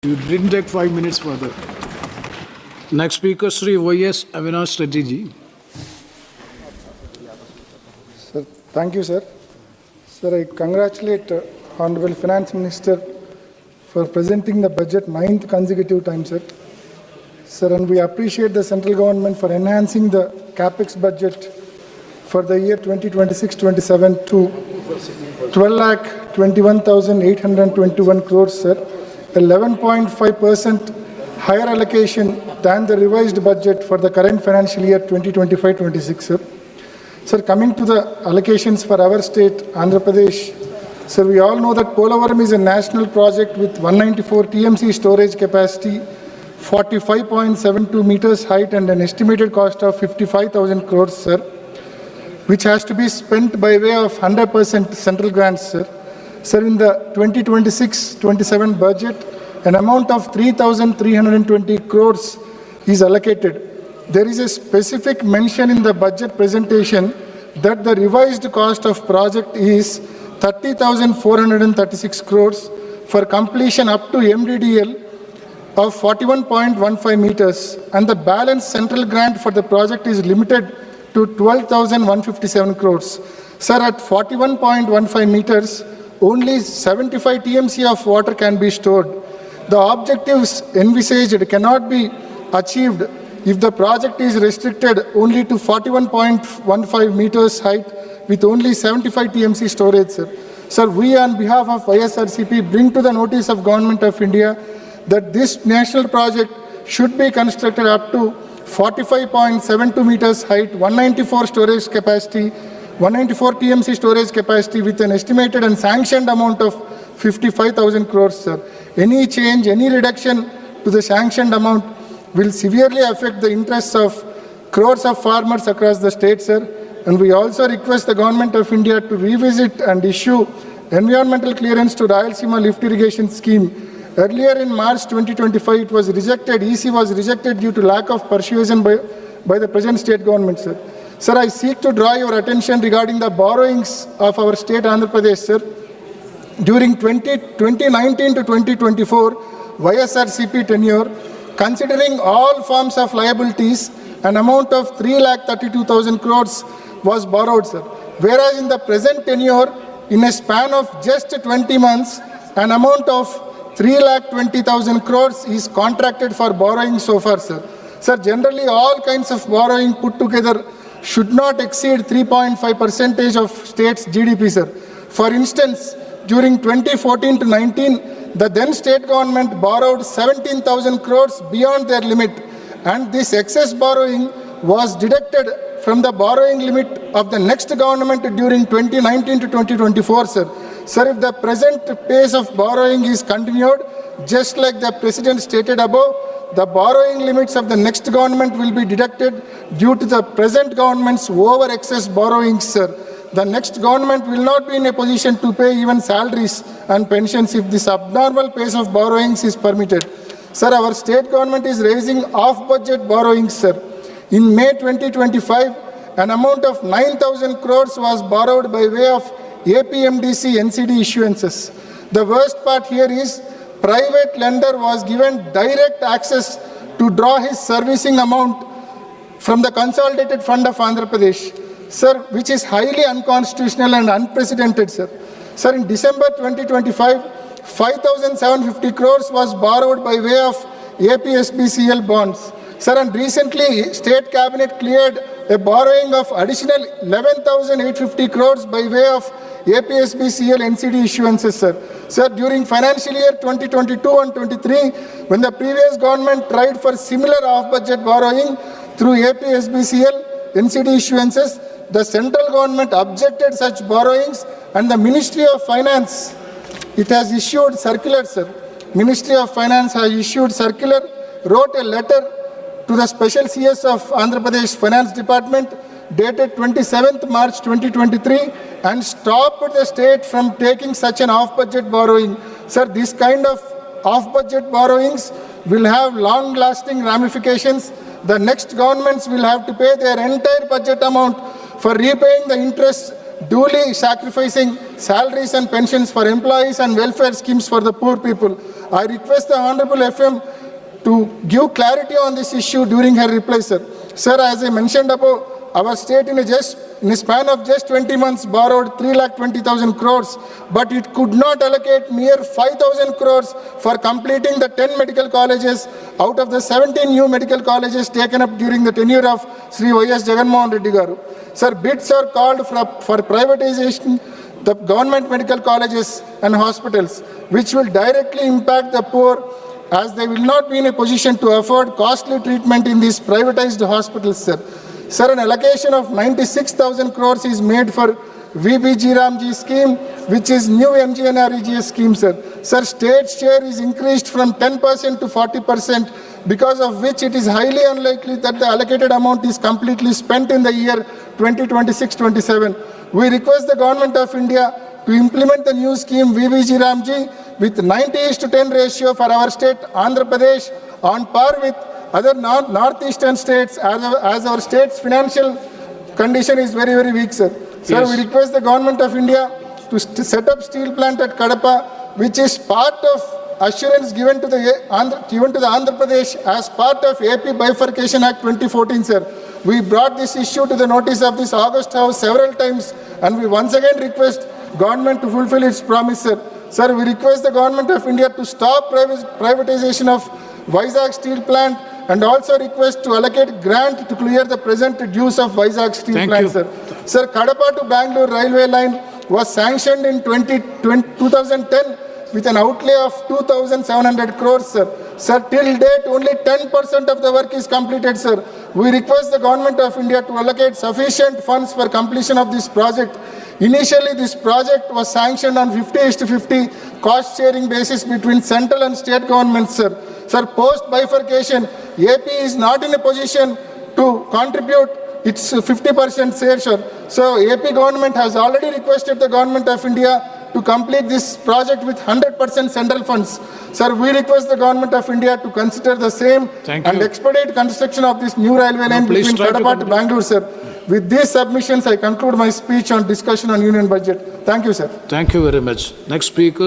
You didn't take 5 minutes further. Next speaker, Sri Y.S. Avinash Reddy ji. Sir, thank you, sir. Sir, I congratulate Honorable Finance Minister for presenting the budget 9th consecutive time, sir. Sir, and we appreciate the central government for enhancing the capex budget for the year 2026-27 to 12,21,821 crores, sir. 11.5% higher allocation than the revised budget for the current financial year 2025-26, sir. Sir, coming to the allocations for our state, Andhra Pradesh, sir, we all know that Polavaram is a national project with 194 TMC storage capacity, 45.72 meters height and an estimated cost of 55,000 crores, sir, which has to be spent by way of 100% central grants, sir. Sir, in the 2026-27 budget, an amount of 3,320 crores is allocated. There is a specific mention in the budget presentation that the revised cost of project is 30,436 crores for completion up to MDDL of 41.15 meters, and the balance central grant for the project is limited to 12,157 crores. Sir, at 41.15 meters, only 75 TMC of water can be stored. The objectives envisaged cannot be achieved if the project is restricted only to 41.15 meters height with only 75 TMC storage, sir. Sir, we on behalf of ISRCP bring to the notice of Government of India that this national project should be constructed up to 45.72 meters height, 194 storage capacity, 194 TMC storage capacity with an estimated and sanctioned amount of 55,000 crores, sir. Any change, any reduction to the sanctioned amount will severely affect the interests of crores of farmers across the state, sir. And we also request the Government of India to revisit and issue environmental clearance to Rayalaseema lift irrigation scheme. Earlier in March 2025, it was rejected. EC was rejected due to lack of persuasion by the present state government, sir. Sir, I seek to draw your attention regarding the borrowings of our state Andhra Pradesh, sir. During 2019 to 2024 YSRCP tenure, considering all forms of liabilities, an amount of 3,32,000 crores was borrowed, sir. Whereas in the present tenure, in a span of just 20 months, an amount of 3,20,000 crores is contracted for borrowing so far, sir. Sir, generally all kinds of borrowing put together should not exceed 3.5% of state's GDP, sir. For instance, during 2014 to 19, the then state government borrowed 17,000 crores beyond their limit, and this excess borrowing was deducted from the borrowing limit of the next government during 2019 to 2024, sir. Sir, if the present pace of borrowing is continued, just like the President stated above, the borrowing limits of the next government will be deducted due to the present government's over excess borrowings, sir. The next government will not be in a position to pay even salaries and pensions if this abnormal pace of borrowings is permitted. Sir, our state government is raising off-budget borrowings, sir. In May 2025, an amount of 9,000 crores was borrowed by way of APMDC NCD issuances. The worst part here is private lender was given direct access to draw his servicing amount from the consolidated fund of Andhra Pradesh, sir, which is highly unconstitutional and unprecedented, sir. Sir, in December 2025, 5,750 crores was borrowed by way of APSBCL bonds. Sir, and recently, State Cabinet cleared a borrowing of additional 11,850 crores by way of APSBCL NCD issuances, sir. Sir, during financial year 2022 and 23, when the previous government tried for similar off-budget borrowing through APSBCL NCD issuances, the central government objected such borrowings, and the Ministry of Finance, it has issued circular, sir. Ministry of Finance has issued circular, wrote a letter to the Special CS of Andhra Pradesh Finance Department dated 27th March 2023 and stopped the state from taking such an off-budget borrowing. Sir, this kind of off-budget borrowings will have long-lasting ramifications. The next governments will have to pay their entire budget amount for repaying the interest duly sacrificing salaries and pensions for employees and welfare schemes for the poor people. I request the Honorable FM to give clarity on this issue during her reply, sir. Sir, as I mentioned above, our state in a span of just 20 months borrowed 3,20,000 crores, but it could not allocate mere 5,000 crores for completing the 10 medical colleges out of the 17 new medical colleges taken up during the tenure of Sri Y.S. Jagannath Reddy Garu. Sir, bids are called for privatization the government medical colleges and hospitals, which will directly impact the poor, as they will not be in a position to afford costly treatment in these privatized hospitals, sir. Sir, an allocation of 96,000 crores is made for VBG Ramji scheme, which is new MGNREGS scheme, sir. Sir, state share is increased from 10% to 40%, because of which it is highly unlikely that the allocated amount is completely spent in the year 2026-27. We request the Government of India to implement the new scheme VBG Ramji with 90:10 ratio for our state, Andhra Pradesh, on par with other northeastern states, as our state's financial condition is very, very weak, sir. Sir, Yes. we request the Government of India to set up steel plant at Kadapa, which is part of assurance given to the Andhra Pradesh as part of AP Bifurcation Act 2014, sir. We brought this issue to the notice of this August House several times, and we once again request government to fulfill its promise, sir. Sir, we request the Government of India to stop privatization of Vizag steel plant, and also request to allocate grant to clear the present dues of Vizag steel Thank plant, you. sir. Sir, Kadapa to Bangalore railway line was sanctioned in 2010 with an outlay of 2,700 crores, sir. Sir, till date, only 10% of the work is completed, sir. We request the Government of India to allocate sufficient funds for completion of this project. Initially, this project was sanctioned on 50:50 cost-sharing basis between central and state governments, sir. Sir, post-bifurcation, AP is not in a position to contribute its 50% share, sir. So, AP government has already requested the Government of India to complete this project with 100% central funds. Sir, we request the Government of India to consider the same Thank and you. expedite construction of this new railway line please between try to Kadapa to complete. Bangalore, sir. With these submissions, I conclude my speech on discussion on union budget. Thank you, sir. Thank you very much. Next speaker,